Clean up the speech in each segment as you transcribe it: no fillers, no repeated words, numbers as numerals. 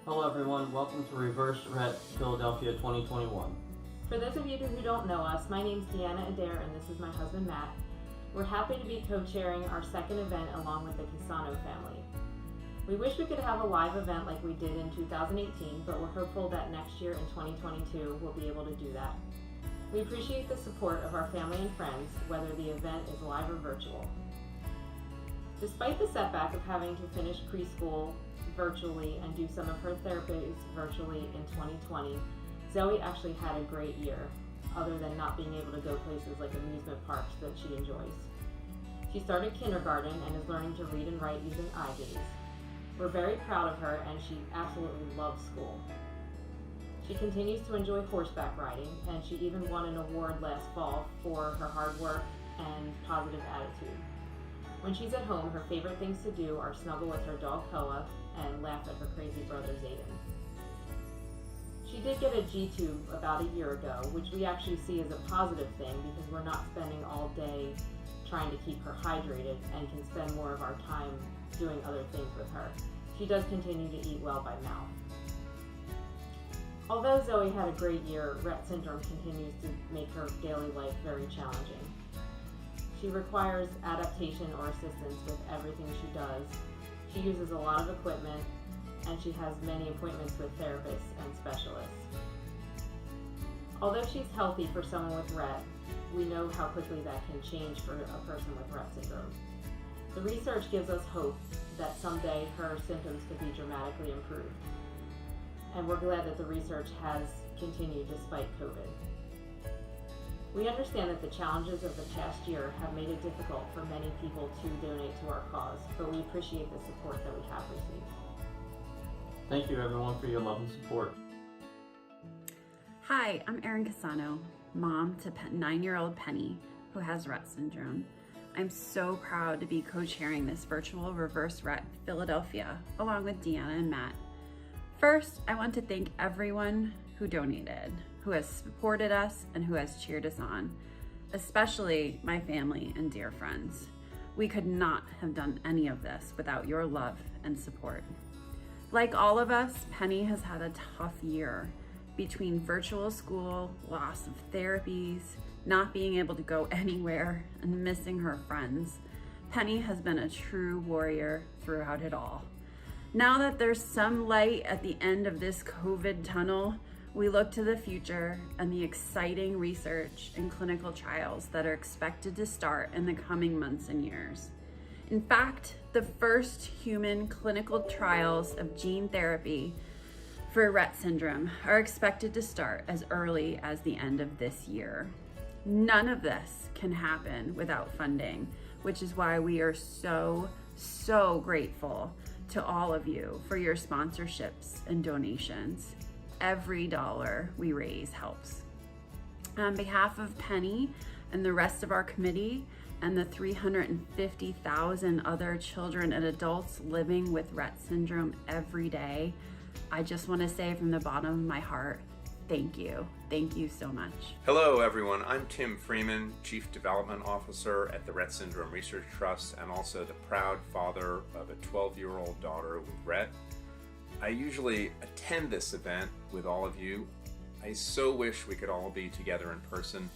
Hello everyone, welcome to Reverse Rett Philadelphia 2021. For those of you who don't know us, my name's Deanna Adair and this is my husband Matt. We're happy to be co-chairing our second event along with the Casano family. We wish we could have a live event like we did in 2018, but we're hopeful that next year in 2022 we'll be able to do that. We appreciate the support of our family and friends, whether the event is live or virtual. Despite the setback of having to finish preschool virtually and do some of her therapies virtually in 2020, Zoe actually had a great year, other than not being able to go places like amusement parks that she enjoys. She started kindergarten and is learning to read and write using eye gaze. We're very proud of her and she absolutely loves school. She continues to enjoy horseback riding and she even won an award last fall for her hard work and positive attitude. When she's at home, her favorite things to do are snuggle with her dog Koa and laugh at her crazy brother Zayden. She did get a G-tube about a year ago, which we actually see as a positive thing because we're not spending all day trying to keep her hydrated and can spend more of our time doing other things with her. She does continue to eat well by mouth. Although Zoe had a great year, Rett syndrome continues to make her daily life very challenging. She requires adaptation or assistance with everything she does. She uses a lot of equipment and she has many appointments with therapists and specialists. Although she's healthy for someone with Rett, we know how quickly that can change for a person with Rett syndrome. The research gives us hope that someday her symptoms could be dramatically improved. And we're glad that the research has continued despite COVID. We understand that the challenges of the past year have made it difficult for many people to donate to our cause, but we appreciate the support that we have received. Thank you everyone for your love and support. Hi, I'm Erin Casano, mom to 9-year-old Penny, who has Rett syndrome. I'm so proud to be co-chairing this virtual Reverse Rett Philadelphia, along with Deanna and Matt. First, I want to thank everyone who donated, who has supported us, and who has cheered us on, especially my family and dear friends. We could not have done any of this without your love and support. Like all of us, Penny has had a tough year between virtual school, loss of therapies, not being able to go anywhere, and missing her friends. Penny has been a true warrior throughout it all. Now that there's some light at the end of this COVID tunnel, we look to the future and the exciting research and clinical trials that are expected to start in the coming months and years. In fact, the first human clinical trials of gene therapy for Rett syndrome are expected to start as early as the end of this year. None of this can happen without funding, which is why we are so grateful to all of you for your sponsorships and donations. Every dollar we raise helps. On behalf of Penny and the rest of our committee and the 350,000 other children and adults living with Rett syndrome every day, I just want to say from the bottom of my heart, thank you. Thank you so much. Hello everyone, I'm Tim Freeman, Chief Development Officer at the Rett Syndrome Research Trust and also the proud father of a 12-year-old daughter with Rett. I usually attend this event with all of you. I so wish we could all be together in person.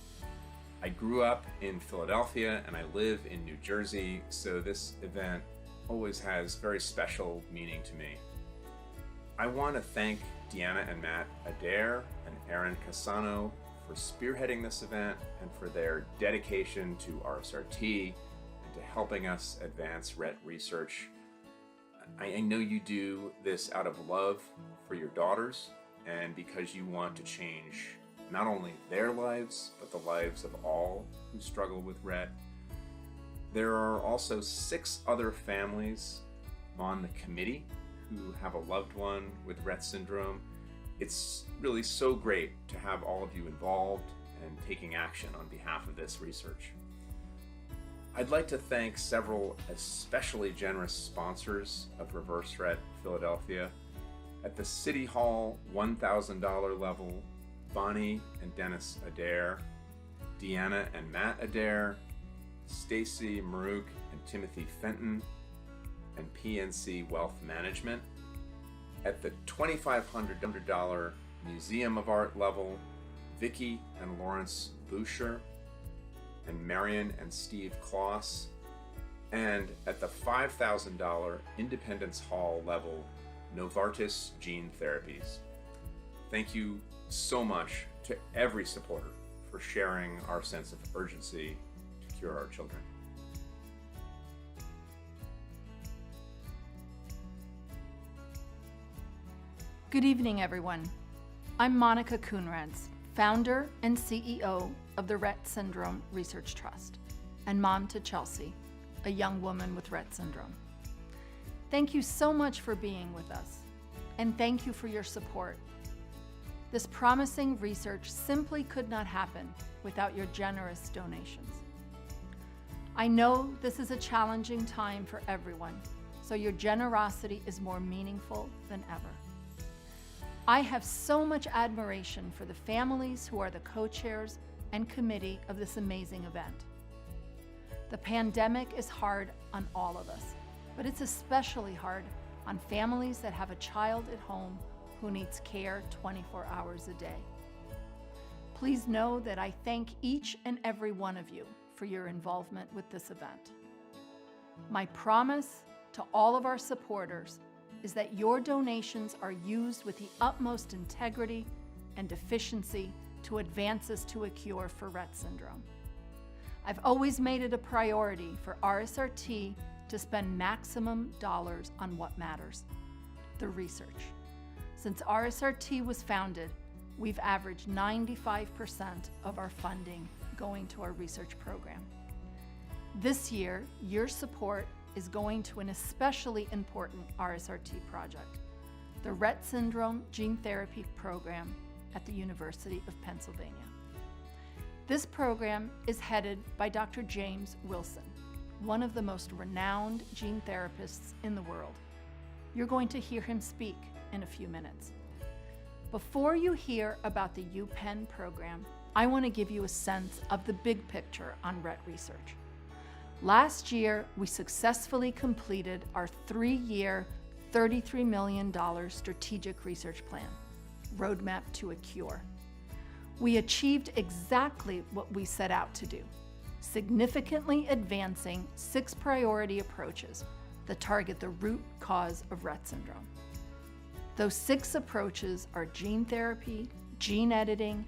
I grew up in Philadelphia and I live in New Jersey, so this event always has very special meaning to me. I want to thank Deanna and Matt Adair and Erin Casano for spearheading this event and for their dedication to RSRT and to helping us advance Rett research. I know you do this out of love for your daughters and because you want to change not only their lives, but the lives of all who struggle with Rett. There are also 6 other families on the committee who have a loved one with Rett syndrome. It's really so great to have all of you involved and taking action on behalf of this research. I'd like to thank several especially generous sponsors of Reverse Rett Philadelphia. At the City Hall $1,000 level, Bonnie and Dennis Adair, Deanna and Matt Adair, Stacy Maruk and Timothy Fenton, and PNC Wealth Management. At the $2,500 Museum of Art level, Vicki and Lawrence Boucher and Marion and Steve Kloss. And at the $5,000 Independence Hall level, Novartis Gene Therapies. Thank you so much to every supporter for sharing our sense of urgency to cure our children. Good evening, everyone. I'm Monica Coonrads, founder and CEO of the Rett Syndrome Research Trust, and mom to Chelsea, a young woman with Rett syndrome. Thank you so much for being with us, and thank you for your support. This promising research simply could not happen without your generous donations. I know this is a challenging time for everyone, so your generosity is more meaningful than ever. I have so much admiration for the families who are the co-chairs and committee of this amazing event. The pandemic is hard on all of us, but it's especially hard on families that have a child at home who needs care 24 hours a day. Please know that I thank each and every one of you for your involvement with this event. My promise to all of our supporters is that your donations are used with the utmost integrity and efficiency to advance us to a cure for Rett syndrome. I've always made it a priority for RSRT to spend maximum dollars on what matters, the research. Since RSRT was founded, we've averaged 95% of our funding going to our research program. This year, your support is going to an especially important RSRT project, the Rett Syndrome Gene Therapy Program at the University of Pennsylvania. This program is headed by Dr. James Wilson, one of the most renowned gene therapists in the world. You're going to hear him speak in a few minutes. Before you hear about the UPenn program, I want to give you a sense of the big picture on Rett research. Last year, we successfully completed our 3-year, $33 million strategic research plan, Roadmap to a Cure. We achieved exactly what we set out to do, significantly advancing 6 priority approaches that target the root cause of Rett syndrome. Those 6 approaches are gene therapy, gene editing,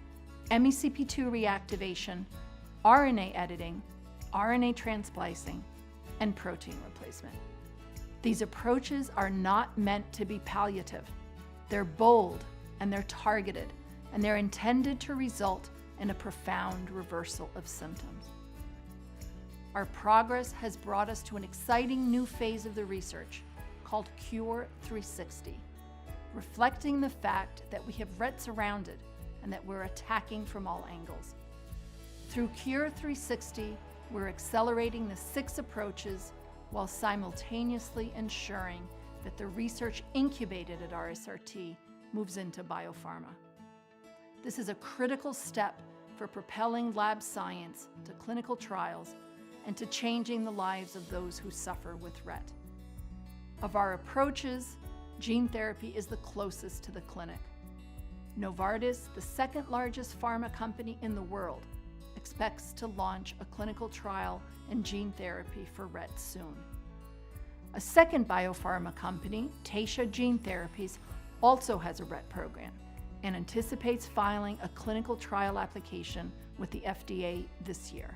MECP2 reactivation, RNA editing, RNA transplicing, and protein replacement. These approaches are not meant to be palliative. They're bold and they're targeted, and they're intended to result in a profound reversal of symptoms. Our progress has brought us to an exciting new phase of the research called Cure 360, reflecting the fact that we have Rett surrounded and that we're attacking from all angles. Through Cure 360, we're accelerating the 6 approaches while simultaneously ensuring that the research incubated at RSRT moves into biopharma. This is a critical step for propelling lab science to clinical trials and to changing the lives of those who suffer with Rett. Of our approaches, gene therapy is the closest to the clinic. Novartis, the second largest pharma company in the world, expects to launch a clinical trial in gene therapy for Rett soon. A second biopharma company, Taysha Gene Therapies, also has a Rett program and anticipates filing a clinical trial application with the FDA this year.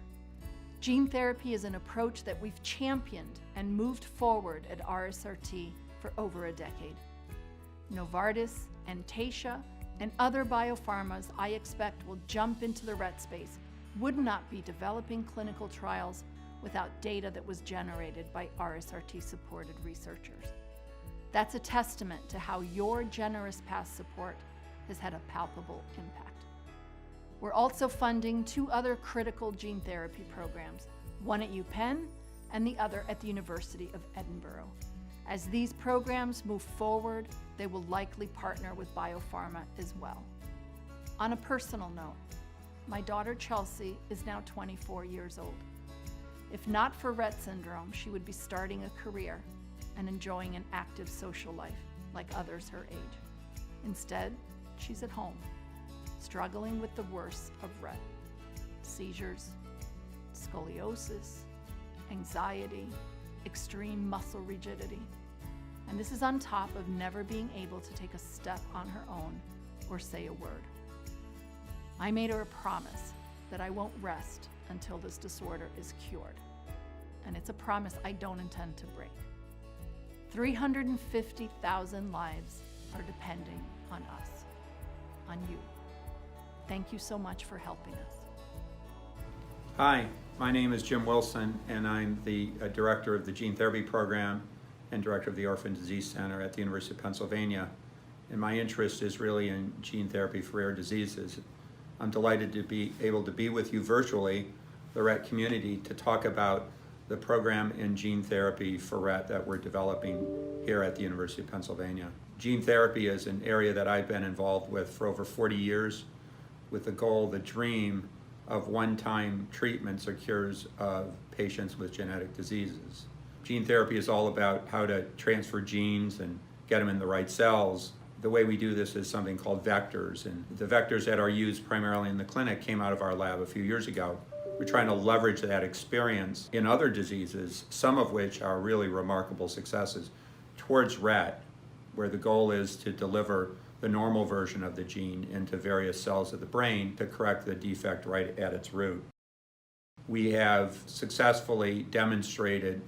Gene therapy is an approach that we've championed and moved forward at RSRT for over a decade. Novartis and Taysha and other biopharmas I expect will jump into the Rett space would not be developing clinical trials without data that was generated by RSRT-supported researchers. That's a testament to how your generous past support has had a palpable impact. We're also funding 2 other critical gene therapy programs, one at UPenn and the other at the University of Edinburgh. As these programs move forward, they will likely partner with biopharma as well. On a personal note, my daughter Chelsea is now 24 years old. If not for Rett syndrome, she would be starting a career and enjoying an active social life. like others her age. Instead, she's at home, struggling with the worst of Rett: seizures, scoliosis, anxiety, extreme muscle rigidity. And this is on top of never being able to take a step on her own or say a word. I made her a promise that I won't rest until this disorder is cured. And it's a promise I don't intend to break. 350,000 lives are depending on us, on you. Thank you so much for helping us. Hi, my name is Jim Wilson, and I'm the director of the Gene Therapy Program and director of the Orphan Disease Center at the University of Pennsylvania. And my interest is really in gene therapy for rare diseases. I'm delighted to be able to be with you virtually, the Rett community, to talk about the program in gene therapy for Rett that we're developing here at the University of Pennsylvania. Gene therapy is an area that I've been involved with for over 40 years, with the goal, the dream of one-time treatments or cures of patients with genetic diseases. Gene therapy is all about how to transfer genes and get them in the right cells. The way we do this is something called vectors, and the vectors that are used primarily in the clinic came out of our lab a few years ago. We're trying to leverage that experience in other diseases, some of which are really remarkable successes, towards Rett, where the goal is to deliver the normal version of the gene into various cells of the brain to correct the defect right at its root. We have successfully demonstrated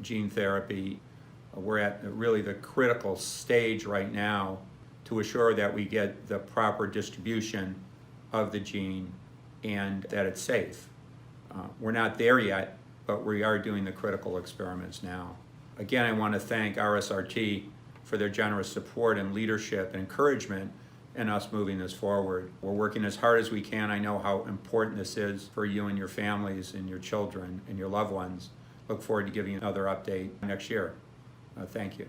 gene therapy. We're at really the critical stage right now to assure that we get the proper distribution of the gene and that it's safe. We're not there yet, but we are doing the critical experiments now. Again, I want to thank RSRT for their generous support and leadership and encouragement in us moving this forward. We're working as hard as we can. I know how important this is for you and your families and your children and your loved ones. Look forward to giving you another update next year. Thank you.